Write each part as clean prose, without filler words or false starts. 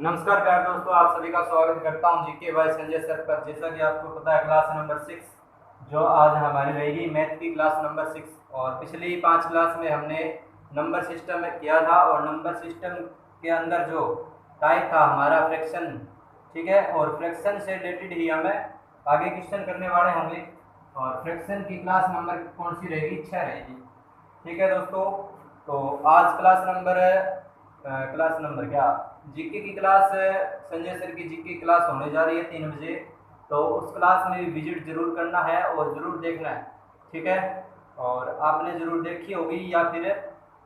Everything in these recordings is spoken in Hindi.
नमस्कार प्यारे दोस्तों, आप सभी का स्वागत करता हूं जीके बाय संजय सर पर। जैसा कि आपको पता है, क्लास नंबर 6 जो आज हमारी रहेगी मैथ की क्लास नंबर 6। और पिछली 5 क्लास में हमने नंबर सिस्टम में किया था और नंबर सिस्टम के अंदर जो टाइप था हमारा फ्रैक्शन, ठीक है। और फ्रैक्शन से रिलेटेड ही हमें आगे क्वेश्चन करने वाले होंगे। और फ्रैक्शन की क्लास नंबर कौन सी रहेगी? 6 रहेगी, ठीक है दोस्तों। तो आज क्लास नंबर क्या, जीके की क्लास, संजय सर की जीके क्लास होने जा रही है 3 बजे। तो उस क्लास में विजिट जरूर करना है और ज़रूर देखना है, ठीक है। और आपने ज़रूर देखी होगी या फिर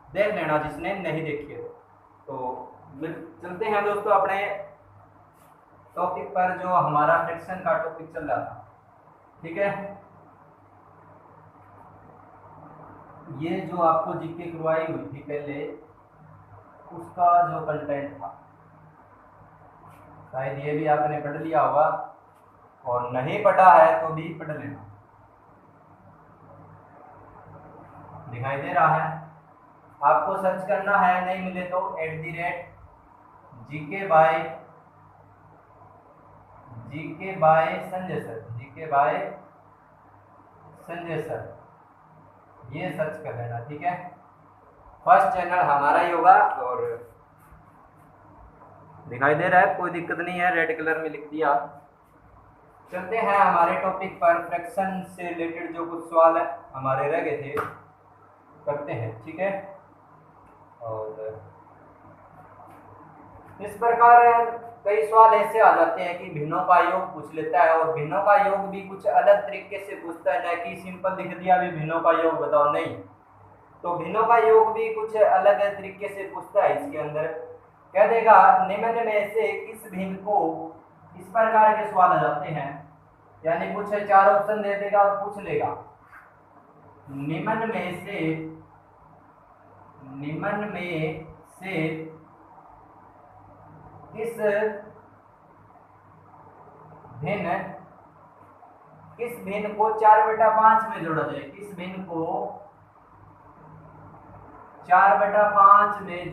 देख लेना जिसने नहीं देखी है। तो चलते हैं दोस्तों अपने टॉपिक पर, जो हमारा फ्रैक्शन का टॉपिक चल रहा था, ठीक है। ये जो आपको जीके करवाई हुई थी पहले, उसका जो कंटेंट था शायद ये भी आपने पढ़ लिया होगा, और नहीं पढ़ा है तो भी पढ़ लेना। दिखाई दे रहा है? आपको सर्च करना है, नहीं मिले तो @GK by Sanjay sir, GK by Sanjay sir, ये सर्च कर लेना, ठीक है। फर्स्ट चैनल हमारा ही होगा। और दिखाई दे रहा है? कोई दिक्कत नहीं है, रेड कलर में लिख दिया। चलते हैं हमारे टॉपिक पर। फ्रैक्शन से रिलेटेड जो कुछ सवाल है हमारे रह गए थे, करते हैं, ठीक है। और इस प्रकार कई सवाल ऐसे आ जाते हैं कि भिन्नों का योग पूछ लेता है, और भिन्नों का योग भी कुछ अलग तरीके से पूछता है, ना कि सिंपल लिख दिया भी भिन्नों का योग बताओ, नहीं। तो भिन्नों का योग भी कुछ अलग तरीके से पूछता है। इसके अंदर कह देगा निम्न में से किस भिन्न को, इस प्रकार के सवाल आ जाते हैं। यानी कुछ 4 ऑप्शन दे देगा और पूछ लेगा निम्न में से किस भिन्न को 4/5 में जोड़ा जाए, किस भिन्न को 4/5 में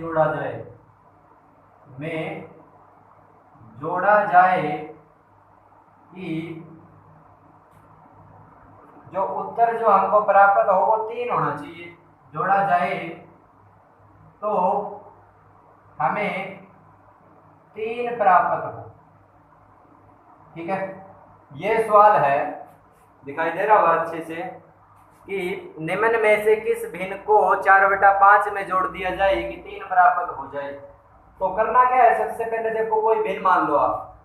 जोड़ा जाए कि जो उत्तर जो हमको प्राप्त हो वो 3 होना चाहिए। जोड़ा जाए तो हमें 3 प्राप्त हो, ठीक है। ये सवाल है, दिखाई दे रहा होगा अच्छे से, कि निम्न में से किस भिन्न को 4/5 में जोड़ दिया जाए कि 3 प्राप्त हो जाए। तो करना क्या है, सबसे पहले देखो कोई भिन्न मान लो आप।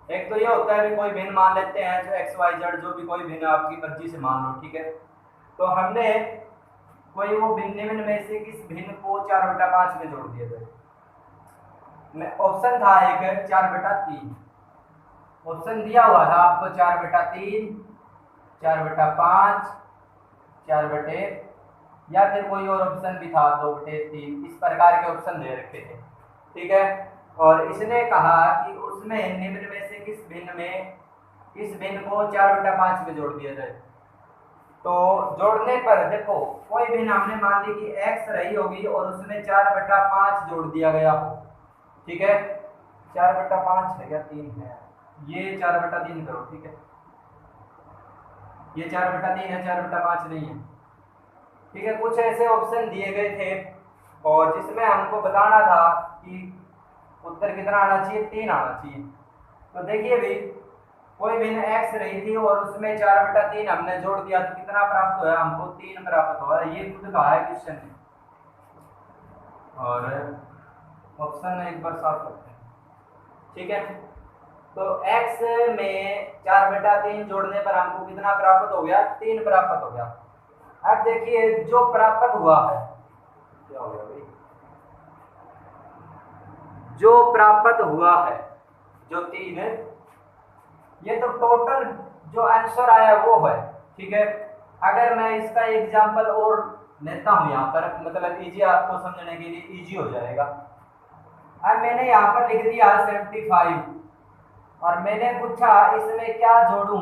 एक तो ये होता है कि कोई भिन्न मान लेते हैं, जो XYZ जो भी कोई भिन्न आपकी मर्जी से मान लो, ठीक है। तो हमने कोई वो निम्न में से किस भिन्न को 4/5 में जोड़ दिया जाए। ऑप्शन था एक 4/3, ऑप्शन दिया हुआ था आपको 4/3, 4/5, 4/, या फिर कोई और ऑप्शन भी था 2/3, इस प्रकार के ऑप्शन दे रखे थे, ठीक है। और इसने कहा कि उसमें निम्न में से किस भिन्न को 4/5 में जोड़ दिया जाए। तो जोड़ने पर देखो कोई भिन्न हमने मान ली कि x रही होगी और उसमें 4/5 जोड़ दिया गया हो, ठीक है। 4/5 है या 3 है, ये 4/3 करो, ठीक है। ये 4/3 है, 4/5 नहीं है, ठीक है। कुछ ऐसे ऑप्शन दिए गए थे और जिसमें हमको बताना था कि उत्तर कितना आना चाहिए, 3 आना चाहिए। तो देखिए भाई, कोई भिन्न x रही थी और उसमें 4/3 हमने जोड़ दिया तो कितना प्राप्त हुआ? हमको 3 प्राप्त हुआ। ये खुद कहा है क्वेश्चन में। और ऑप्शन एक बार साफ करते हैं, ठीक है। तो x में 4/3 जोड़ने पर हमको कितना प्राप्त हो गया? 3 प्राप्त हो गया। अब देखिए जो प्राप्त हुआ है, क्या हो गया भाई, जो प्राप्त हुआ है जो 3, ये तो टोटल जो आंसर आया वो है, ठीक है। अगर मैं इसका एग्जांपल और लेता हूं यहाँ पर, मतलब इजी आपको समझने के लिए इजी हो जाएगा। अब मैंने यहाँ पर लिख दिया 75 और मैंने पूछा इसमें क्या जोड़ूं,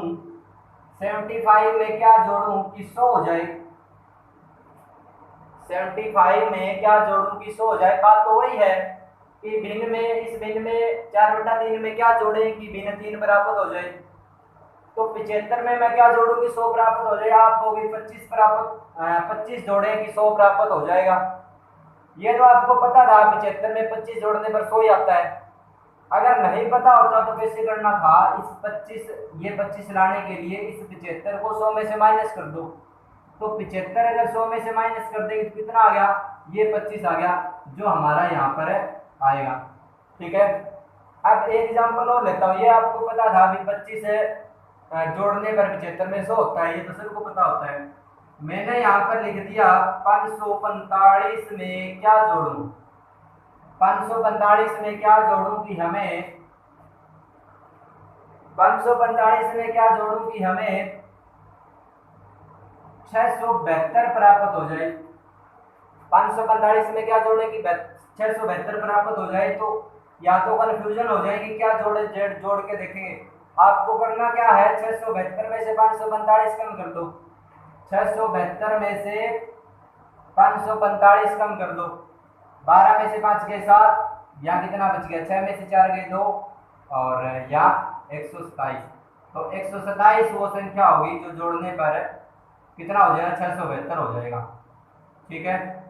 75 में क्या जोड़ूं कि 100 हो जाए। 75 में क्या जोड़ूं कि 100 हो जाए? बात तो वही है, कि भिन्न में, इस भिन्न में 4/3 में क्या जोड़े कि भिन्न 3 प्राप्त हो जाए। तो 75 में मैं क्या जोड़ूंगी, 100 प्राप्त हो जाएगा। आप कहोगे 25 जोड़े कि 100 प्राप्त हो जाएगा। ये तो आपको पता था, 75 में 25 जोड़ने पर 100 ही आता है। अगर नहीं पता होता तो कैसे करना था, ये 25 लाने के लिए इस 75 को 100 में से माइनस कर दो। तो 75 अगर 100 में से माइनस कर देंगे तो कितना आ गया, ये 25 आ गया, जो हमारा यहाँ पर आएगा। ठीक है, अब एक एग्जाम्पल और लेता हूँ। ये आपको पता था अभी 25 जोड़ने पर 75 में 100 होता है, ये तो सबको पता होता है। मैंने यहाँ पर लिख दिया 545 में क्या जोड़ूं, 545 में क्या जोड़ूं कि हमें 545 में क्या जोड़ूं कि हमें 672 प्राप्त हो जाए। 545 में क्या जोड़े कि 672 प्राप्त हो जाए। तो या तो कंफ्यूजन हो जाएगी, क्या जोड़े, जेड जोड़ के देखेंगे। आपको करना क्या है, 672 में से 545 कम कर दो, 672 में से 545 कम कर दो, 12 में से 5 गए 7, यहाँ कितना बच गया, 6 में से 4 गए 2, और यहाँ 127। तो 127 वो संख्या होगी जो जोड़ने पर कितना हो जाएगा, 672 हो जाएगा। ठीक है,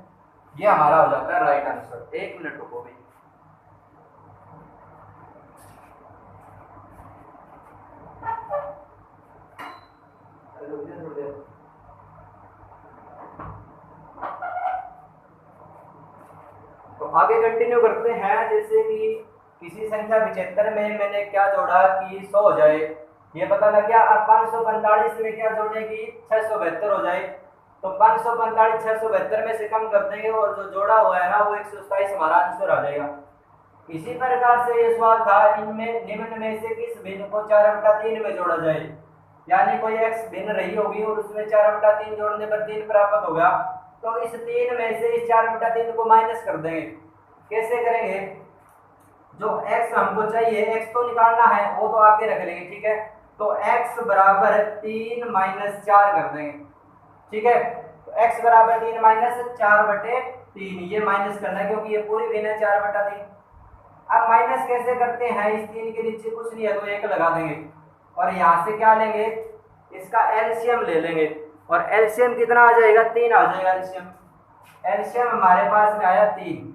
ये हमारा हो जाता है राइट आंसर। 1 मिनट रुको भाई। तो आगे कंटिन्यू करते हैं। जैसे कि किसी संख्या 75 में मैंने क्या जोड़ा कि 100 हो जाए, ये पता लग गया। अब 545 में क्या जोड़े कि 672 हो जाए। तो 545 672 में से कम कर देंगे और जो जोड़ा हुआ है ना वो 127 हमारा आंसर आ जाएगा। इसी प्रकार से ये सवाल था, इनमें निम्न में से किस भिन्न को 4/3 में जोड़ा जाए। यानी कोई x भिन्न रही होगी और उसमें 4/3 जोड़ने पर 3 प्राप्त होगा। तो इस 3 में से इस 4/3 को माइनस कर देंगे। कैसे करेंगे, जो x हमको चाहिए, x तो निकालना है, वो तो आगे रख लेंगे। ठीक है, तो x बराबर 3 - 4 कर देंगे। ठीक है, तो x बराबर 3 - 4/3, ये माइनस करना है क्योंकि ये पूरी भिन्न है 4/3। अब माइनस कैसे करते हैं, इस 3 के नीचे कुछ नहीं है तो 1 लगा देंगे और यहाँ से क्या लेंगे, इसका एलसीएम ले लेंगे। और एलसीएम कितना आ जाएगा, 3 आ जाएगा एलसीएम। एलसीएम हमारे पास में आया 3,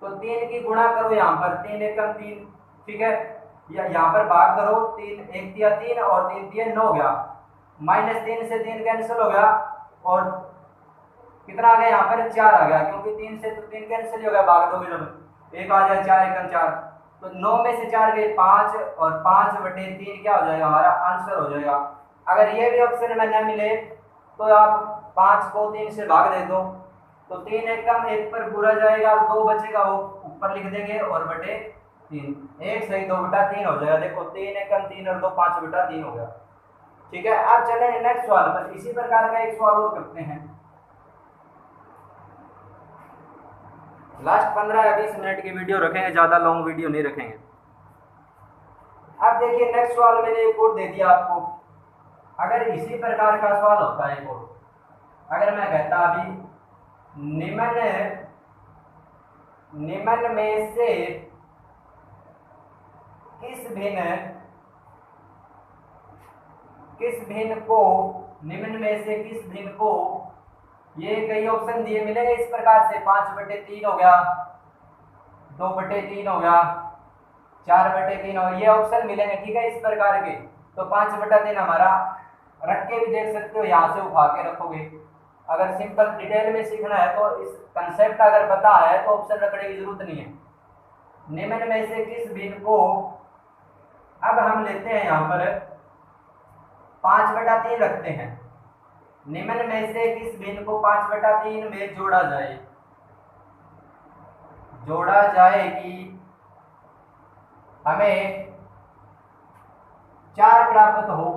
तो 3 की गुणा करो यहाँ पर, 3 एकम 3। ठीक है, यहाँ पर भाग करो, 3 1 दिया 3 और 3 दिया 9 हो गया। -3 से 3 कैंसिल हो गया और कितना आ गया, यहाँ पर 4 आ गया, क्योंकि 3 से तो 3 कैंसिल हो गया, भाग दोगे जब 1 आ जाए, 4 एकम 4। तो 9 में से 4 गए 5 और 5/3 क्या हो जाएगा, हमारा आंसर हो जाएगा। अगर ये भी ऑप्शन में न मिले तो आप 5 को 3 से भाग दे दो, तो 3 एकम 1 पर पूरा जाएगा और 2 बचेगा, वो ऊपर लिख देंगे और बटे 3, 1 सही 2/3 हो जाएगा। देखो 3 एकम 3 और 2 5/3 हो गया। ठीक है, अब चलेंगे नेक्स्ट सवाल पर। इसी प्रकार का एक सवाल और करते हैं। लास्ट 15 या 20 मिनट की वीडियो रखेंगे, ज्यादा लॉन्ग वीडियो नहीं रखेंगे। अब देखिए नेक्स्ट सवाल मैंने एक और दे दिया आपको। अगर इसी प्रकार का सवाल होता है एक और, अगर मैं कहता अभी निम्न में से किस भिन्न को, ये कई ऑप्शन दिए मिलेंगे इस प्रकार से, 5/3 हो गया, 2/3 हो गया, 4/3 हो गया, ये ऑप्शन मिलेंगे। ठीक है, इस प्रकार के। तो 5/3 हमारा रख के भी देख सकते हो, यहाँ से उठा के रखोगे। अगर सिंपल डिटेल में सीखना है तो इस कंसेप्ट अगर पता है तो ऑप्शन रखने की जरूरत नहीं है। निम्न में से किस भिन्न को, अब हम लेते हैं यहाँ पर 5/3 रखते हैं। निम्न में से किस भिन्न को 5/3 में जोड़ा जाए कि हमें 4 प्राप्त हो।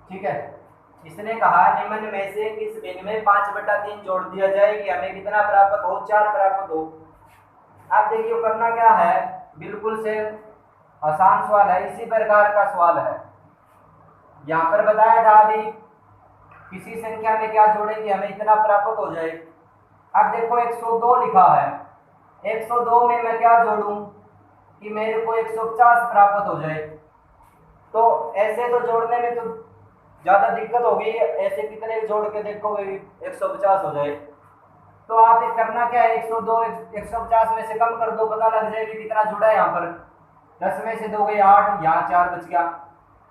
ठीक है, इसने कहा निम्न में से किस भिन्न में 5/3 जोड़ दिया जाए कि हमें कितना प्राप्त हो, 4 प्राप्त हो। अब देखिए करना क्या है, बिल्कुल से आसान सवाल है, इसी प्रकार का सवाल है। यहाँ पर बताया था अभी किसी संख्या में क्या जोड़ेंगे हमें इतना प्राप्त हो जाए। अब देखो 102 लिखा है, 102 में मैं क्या जोड़ूं कि मेरे को 150 प्राप्त हो जाए। तो ऐसे तो जोड़ने में तो ज्यादा दिक्कत होगी, ऐसे कितने जोड़ के देखोगे 150 हो जाए। तो आप ये करना क्या है, 102 150 में से कम कर दो, पता लग जाएगी कितना जुड़ा है। यहाँ पर 10 में से 2 गए 8, यहाँ 4 बच गया,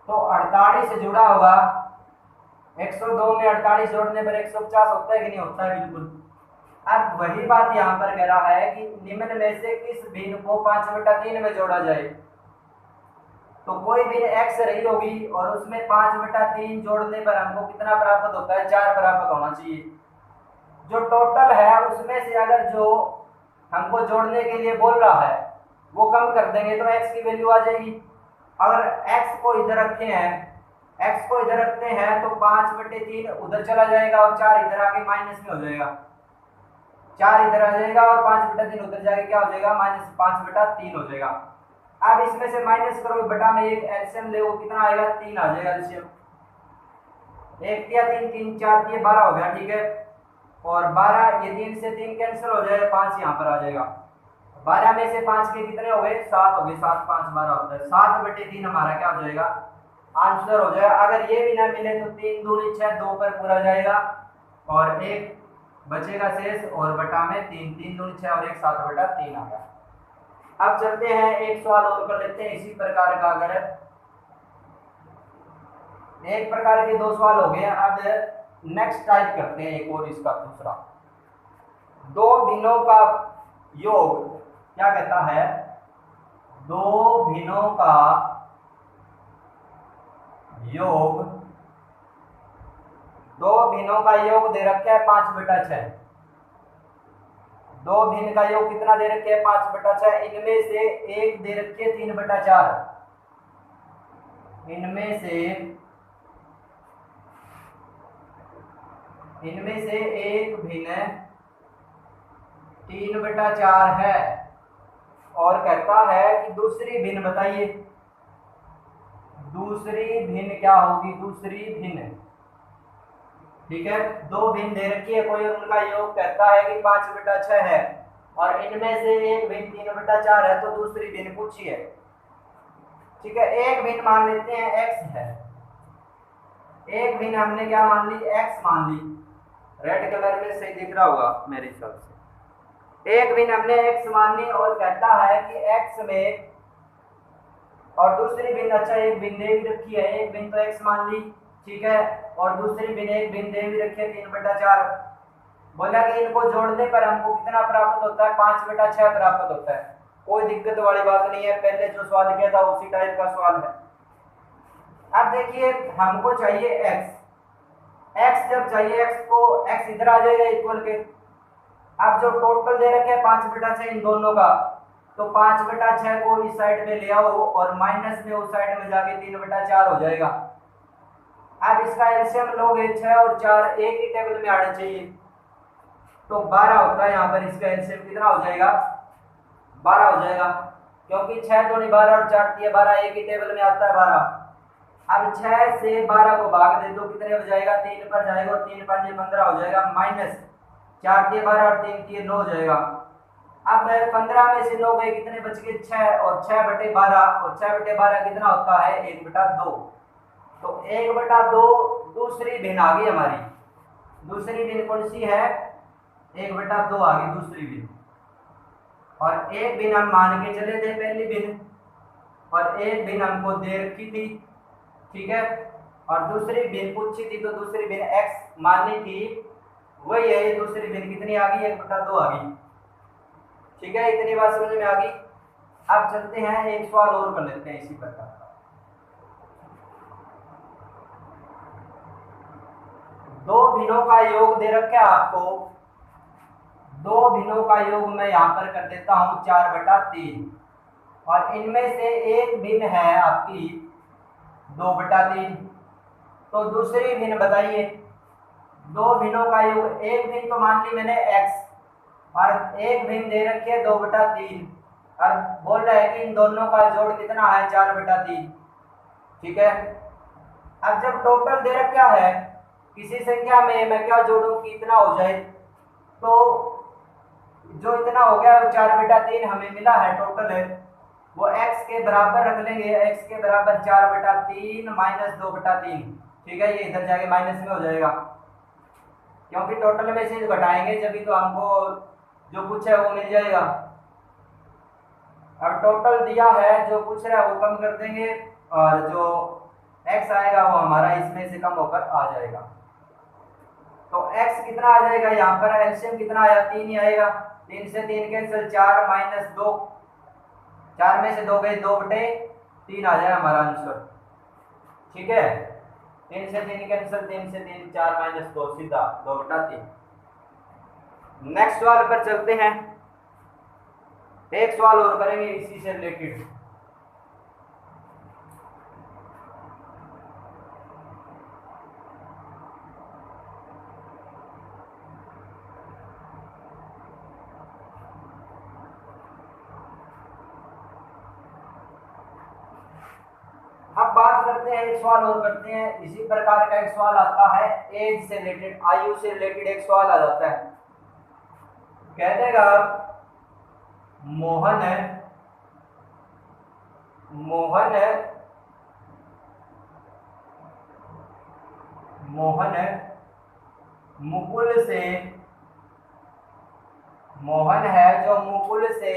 तो 48 से जुड़ा होगा। 102 में 48 जोड़ने पर 150 होता है कि नहीं होता है, बिल्कुल। अब वही बात यहाँ पर कह रहा है कि निम्न में से किस भिन्न को 5/3 में जोड़ा जाए। तो कोई भी x रही होगी और उसमें 5/3 जोड़ने पर हमको कितना प्राप्त होता है, 4 प्राप्त होना चाहिए। जो टोटल है उसमें से अगर जो हमको जोड़ने के लिए बोल रहा है वो कम कर देंगे तो x की वैल्यू आ जाएगी। अगर x को इधर रखते हैं, x को इधर रखते हैं तो 5/3 उधर चला जाएगा और 4 इधर आके माइनस में हो जाएगा, 4 इधर आ जाएगा और 5/3 उधर जाके क्या हो जाएगा, -5/3 हो जाएगा। अब इसमें से माइनस करो, बटा में एक एलसीएम ले, वो कितना आएगा, 3 आ जाएगा एलसीएम। 1 या 3, 3 4 ये 12 हो गया, ठीक है। और 12 ये 3 से 3 कैंसिल हो जाएगा, 5 यहाँ पर आ जाएगा। 12 में से 5 के कितने हो गए, 7 हो गए, 7 5 12 होता है। 7/3 हमारा क्या हो जाएगा, आंसर हो जाएगा। अगर ये भी ना मिले तो 3 दूनी 6, 2 पर पूरा जाएगा और 1 बचेगा शेष, और बटा में 3, 3 दूनी 6 और 1 7/3 आ गया। अब चलते हैं एक सवाल और कर लेते हैं इसी प्रकार का। अगर एक प्रकार के 2 सवाल हो गए, अब नेक्स्ट टाइप करते हैं एक और, इसका दूसरा। 2 भिन्नों का योग क्या कहता है, 2 भिन्नों का योग, 2 भिन्नों का योग दे रखा है 5/6। 2 भिन्न का योग कितना दे रखे है, 5/6। इनमें से एक दे रखी है 3/4। इनमें से एक भिन्न 3/4 है, और कहता है कि दूसरी भिन्न बताइए। दूसरी भिन्न क्या होगी, दूसरी भिन्न, ठीक है। 2 भिन्न दे रखी है कोई, उनका योग कहता है कि 5/6 है, और इनमें से एक भिन्न 3/4 है, तो दूसरी भिन्न पूछिए, ठीक है। एक भिन्न मान लेते हैं x है, एक भिन्न हमने क्या मान ली, x मान ली। रेड कलर में सही दिख रहा होगा मेरे हिसाब से। एक भिन्न हमने x मान ली और कहता है कि x में, और दूसरी भिन्न, अच्छा एक भिन्न दे भी रखी है, एक भिन्न तो x मान ली, ठीक है, और दूसरी भिन्न एक भिन्न दे भी रखी है 3/4। बोला कि इनको जोड़ने पर हमको कितना प्राप्त होता है, 5/6 प्राप्त होता है। कोई दिक्कत वाली बात नहीं है, पहले जो सवाल किया था उसी टाइप का सवाल है। अब देखिए हमको चाहिए x, x जब चाहिए x को, x इधर आ जाएगा इक्वल के। अब जो टोटल दे रखे हैं 5/6 इन दोनों का, तो 5/6 को इस साइड में ले आओ और माइनस में उस साइड में जाके 3/4 हो जाएगा। अब इसका एलसीएम लोगे, 6 और 4 एक ही टेबल में आने चाहिए, तो 12 होता है। यहाँ पर इसका एलसीएम कितना हो जाएगा, 12 हो जाएगा, क्योंकि 6 दूनी 12 और 4 तिया 12 एक ही टेबल में आता है 12। अब 6 से 12 को भाग दे दो, कितने हो जाएगा, 3 पर जाएगा, और 3 5 15 हो जाएगा, माइनस 4 तिया 12 और 3 तिया 9 हो जाएगा। अब 15 में से 9 गए, कितने बच गए, 6, और 6/12, और 6/12 कितना होता है, 1/2। तो 1/2 दूसरी भिन्न आ गई हमारी। दूसरी भिन्न कौन सी है, 1/2 आ गई दूसरी भिन्न। और एक भिन्न हम मान के चले थे पहली भिन्न, और एक भिन्न हमको दे रखी थी, ठीक है, और दूसरी भिन्न पूछी थी, तो दूसरी भिन्न x माननी थी, वही है। दूसरी भिन्न कितनी आ गई, 1/2 आ गई, ठीक है। इतनी बात समझ में आ गई। अब चलते हैं एक सवाल और कर लेते हैं इसी प्रकार का। 2 भिन्नों का योग दे रखा है आपको, 2 भिन्नों का योग मैं यहाँ पर कर देता हूँ 4/3, और इनमें से एक भिन्न है आपकी 2/3। तो दूसरी भिन्न बताइए। 2 भिन्नों का योग, एक भिन्न तो मान ली मैंने x, और एक भिन्न दे रखी है 2/3, और बोल रहा है कि इन दोनों का जोड़ कितना है, 4/3, ठीक है। अब जब टोटल दे रखा है किसी संख्या में, मैं क्या जोड़ूं कि इतना हो जाए, तो जो इतना हो गया वो 4/3 हमें मिला है टोटल है, वो x के बराबर रख लेंगे, x के बराबर 4/3 माइनस 2/3। ठीक है, ये इधर जाके माइनस में हो जाएगा, क्योंकि टोटल में से घटाएंगे जब तो हमको जो कुछ है वो मिल जाएगा। अब टोटल दिया है, जो पूछ रहा है वो कम कर देंगे, और जो x आएगा वो हमारा इसमें से कम होकर आ जाएगा। तो x कितना आ जाएगा, यहाँ पर एलसीएम कितना आया, 3 ही आएगा। 3 से 3 कैंसिल, 4 माइनस 2, 4 में से 2 गए, 2/3 आ जाएगा हमारा आंसर। ठीक है, 3 से 3 कैंसिल, 3 से 3 4 माइनस 2 सीधा 2/3। नेक्स्ट सवाल पर चलते हैं, एक सवाल और करेंगे इसी से रिलेटेड। अब बात करते हैं, एक सवाल और करते हैं, इसी प्रकार का एक सवाल आता है एज से रिलेटेड, आयु से रिलेटेड एक सवाल आ जाता है। कह देगा मोहन मोहन है जो मुकुल से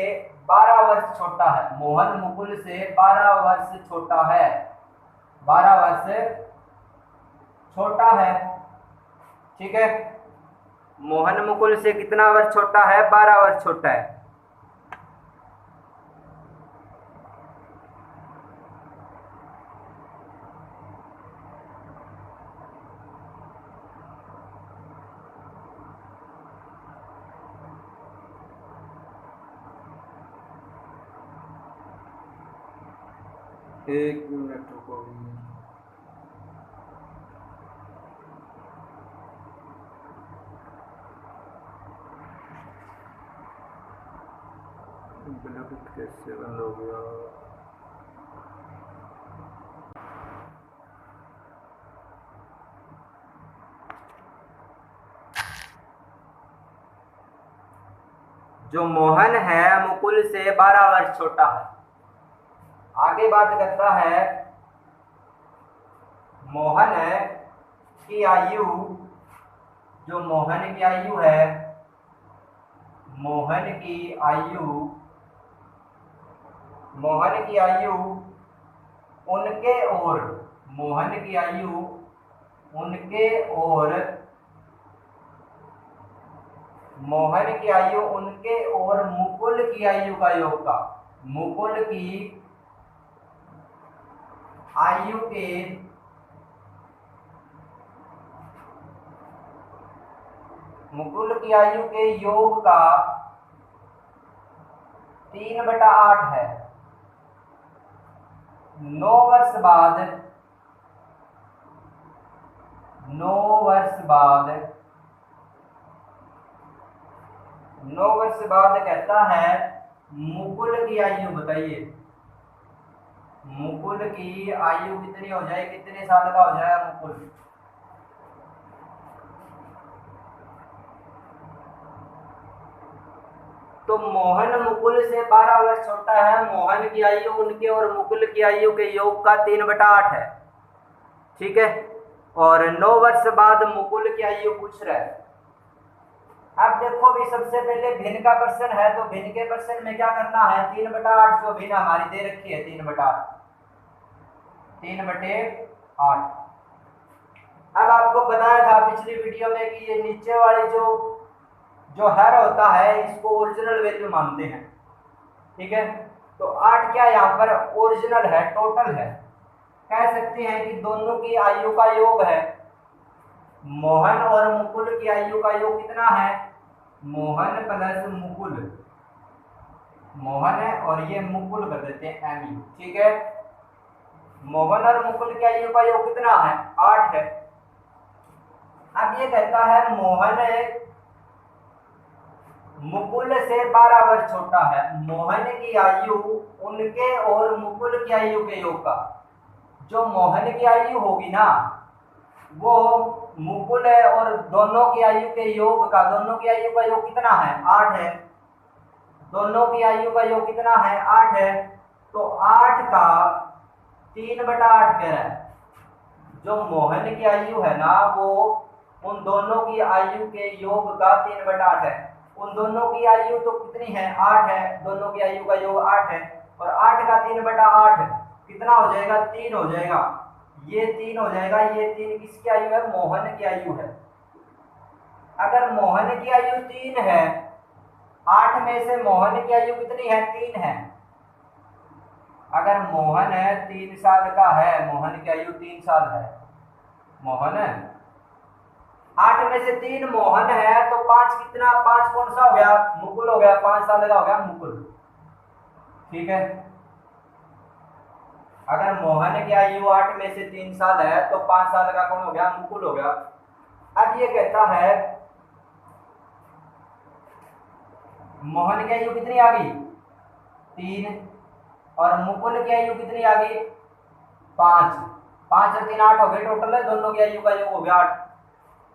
12 वर्ष छोटा है। मोहन मुकुल से 12 वर्ष छोटा है, 12 वर्ष छोटा है। ठीक है, मोहन मुकुल से कितना वर्ष छोटा है, 12 वर्ष छोटा है। एक मिनट रुको, ब्लूटूथ कैसे बंद हो गया। जो मोहन है मुकुल से 12 वर्ष छोटा है। आगे बात करता है मोहन की आयु, जो मोहन की आयु है, मोहन की आयु उनके और, मोहन की आयु उनके और, मोहन की आयु उनके और मुकुल की आयु का योग का, मुकुल की आयु के योग का 3/8 है। 9 वर्ष बाद 9 वर्ष बाद कहता है मुकुल की आयु बताइए, मुकुल की आयु कितनी हो जाए, कितने साल का हो जाएगा मुकुल। तो मोहन मुकुल से 12 वर्ष छोटा है, मोहन की आयु उनके और मुकुल की आयु के योग का 3/8 है। ठीक है, और 9 वर्ष बाद मुकुल की आयु पूछ रहा है। अब देखो भी, सबसे पहले भिन्न का प्रश्न है, तो भिन्न के प्रश्न में क्या करना है, 3/8 जो भिन्न हमारी दे रखी है, 3/8। अब आपको बताया था पिछली वीडियो में कि ये नीचे वाली जो हर होता है इसको ओरिजिनल वैल्यू मानते हैं। ठीक है, तो 8 क्या यहाँ पर ओरिजिनल है, टोटल है। कह सकते हैं कि दोनों की आयु का योग है। मोहन और मुकुल की आयु का योग कितना है, मोहन प्लस मुकुल, मोहन है और ये मुकुल कर देते हैं एम। ठीक है, मोहन और मुकुल की आयु का योग कितना है, 8 है। अब ये कहता है मोहन मुकुल से 12 वर्ष छोटा है, मोहन की आयु उनके और मुकुल की आयु के योग का, जो मोहन की आयु होगी ना वो मुकुल है और दोनों की आयु के योग का, दोनों की आयु का योग कितना है, 8 है। दोनों की आयु का योग कितना है 8 है, तो 8 का 3/8 कह रहा है। जो मोहन की आयु है ना वो उन दोनों की आयु के योग का 3/8 है। उन दोनों की आयु तो कितनी है 8 है, दोनों की आयु का योग 8 है, और 8 का 3/8 कितना हो जाएगा 3 हो जाएगा। ये 3 हो जाएगा, ये 3 किसकी आयु है मोहन की आयु है। अगर मोहन की आयु 3 है, 8 में से मोहन की आयु कितनी है 3 है। अगर मोहन है 3 साल का है, मोहन की आयु 3 साल है, मोहन 8 में से 3 मोहन है, तो 5 कितना 5 कौन सा हो गया मुकुल हो गया, 5 साल का हो गया मुकुल। ठीक है, अगर मोहन की आयु 8 में से 3 साल है तो 5 साल का कौन हो गया मुकुल हो गया। अब ये कहता है मोहन की आयु कितनी आ गई 3, और मुकुल की आयु कितनी आ गई 5। 5 और 3 8 हो गए टोटल है, दोनों की आयु का योग हो गया 8।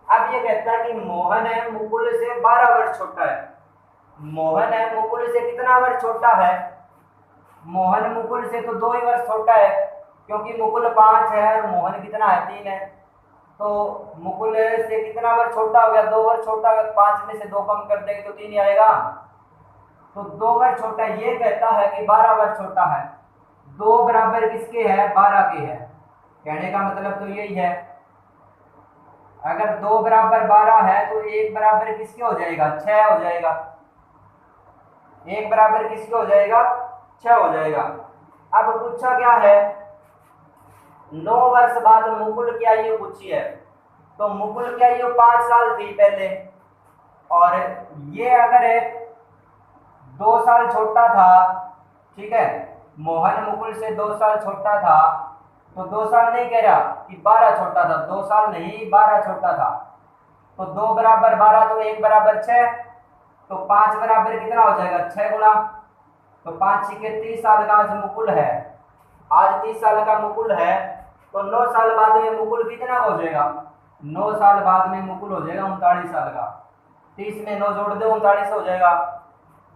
अब ये कहता है कि मोहन है मुकुल से 12 वर्ष छोटा है। मोहन है मुकुल से कितना वर्ष छोटा है, मोहन मुकुल से तो 2 ही वर्ष छोटा है, क्योंकि मुकुल 5 है और मोहन कितना है 3 है। तो मुकुल से कितना वर्ष छोटा हो गया 2 वर्ष छोटा, 5 में से 2 कम कर देंगे तो 3 ही आएगा, तो 2 वर्ष छोटा है। ये कहता है कि 12 वर्ष छोटा है। 2 बराबर किसके है 12 के है, कहने का मतलब तो यही है। अगर 2 बराबर 12 है तो 1 बराबर किसके हो जाएगा 6 हो जाएगा, 1 बराबर किसके हो जाएगा 6 हो जाएगा। अब पूछा क्या है 9 वर्ष बाद मुकुल की आयु पूछी है, तो मुकुल की आयु 5 साल थी पहले, और ये अगर 2 साल छोटा था, ठीक है, मोहन मुकुल से 2 साल छोटा था, तो 2 साल नहीं कह रहा कि 12 छोटा था, 2 साल नहीं 12 छोटा था। तो 2 बराबर 12 तो 1 बराबर 6, तो 5 बराबर कितना हो जाएगा 6 गुना, तो 5 6 30 साल का आज मुकुल है, आज 30 साल का मुकुल है, तो 9 साल बाद में मुकुल कितना हो जाएगा 9 साल बाद में मुकुल हो जाएगा 39 साल का। 30 में 9 जोड़ दो 39 हो जाएगा।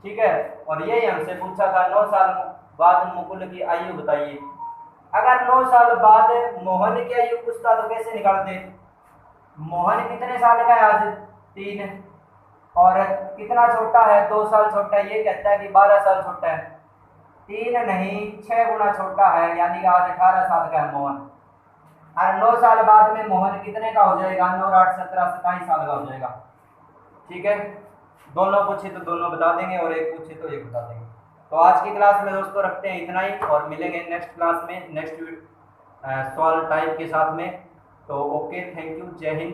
ठीक है, और यही हमसे पूछा था 9 साल बाद मुकुल की आयु बताइए। अगर 9 साल बाद मोहन की आयु पूछता तो कैसे निकालते, मोहन कितने साल का है आज 3, और कितना छोटा है 2 साल छोटा है, ये कहता है कि 12 साल छोटा है, 3 नहीं 6 गुना छोटा है, यानी कि आज 18 साल का है मोहन। और 9 साल बाद में मोहन कितने का हो जाएगा 9 8 17 27 साल का हो जाएगा। ठीक है, दोनों पूछे तो दोनों बता देंगे और एक पूछे तो एक बता देंगे। तो आज की क्लास में दोस्तों रखते हैं इतना ही, और मिलेंगे नेक्स्ट क्लास में नेक्स्ट सवाल टाइप के साथ में। तो ओके, थैंक यू, जय हिंद।